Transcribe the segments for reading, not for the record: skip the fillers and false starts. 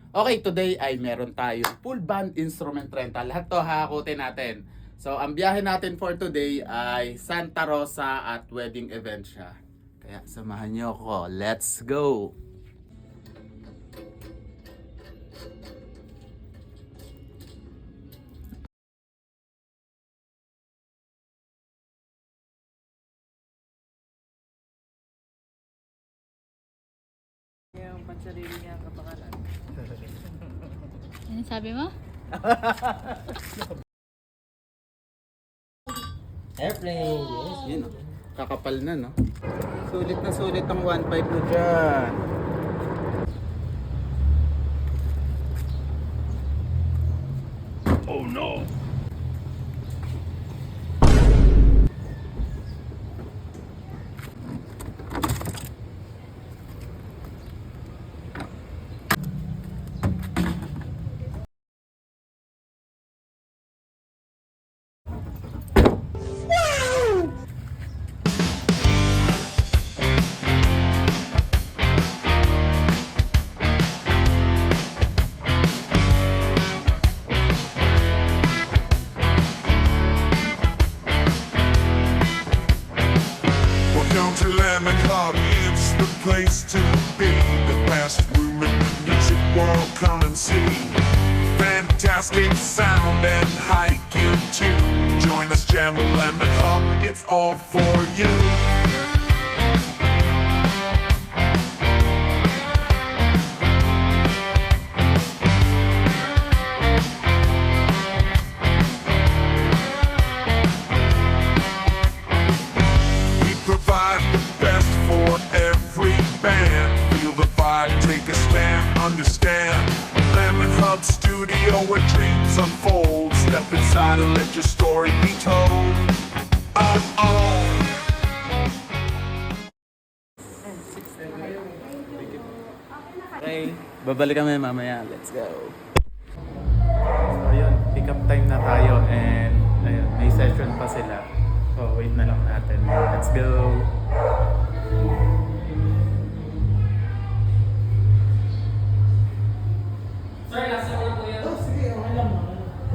Okay, today ay meron tayong full band instrument rental. Lahat to hahakutin natin. So, ang biyahe natin for today ay Santa Rosa at wedding event siya. Kaya samahan niyo ako. Let's go! Yung pansarili niya ang kapakanan. Ano sabi mo? Airplane, yes. Yun, oh. Kakapal na, no? Sulit na sulit ang 1.5 mo dyan. Oh no! Welcome to Lemon Club, it's the place to be. The best room in the music world, come and see. Fantastic sound and hiking too. Join us, jam the Lemon Club, it's all for you. We provide the best for every band. Feel the vibe, take a stand, understand. Lemon Hub Studio where dreams unfold. Step inside and let your story be told. Oh, oh. Okay, babalik kami mamaya. Let's go. So ayun, pick up time na tayo and ayun, may session pa sila. So wait na lang natin. Let's go.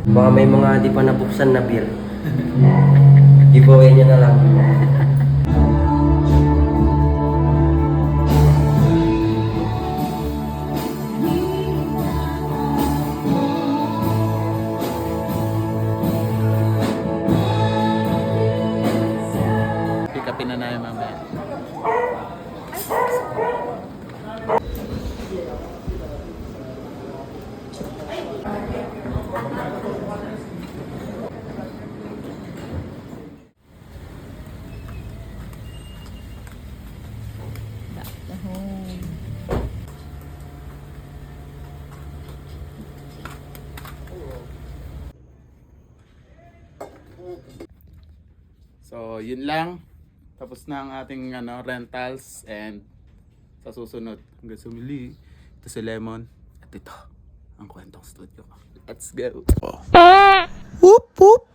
Baka may mga di pa nabuksan na beer. Giveaway niya na lang. Pick upin na namin mamaya. Back to home. So, yun lang. Tapos na ang ating rentals and sa susunod hanggang sumili. Ito si Lemon at ito ang kwentong studio. Let's go. Whoop whoop.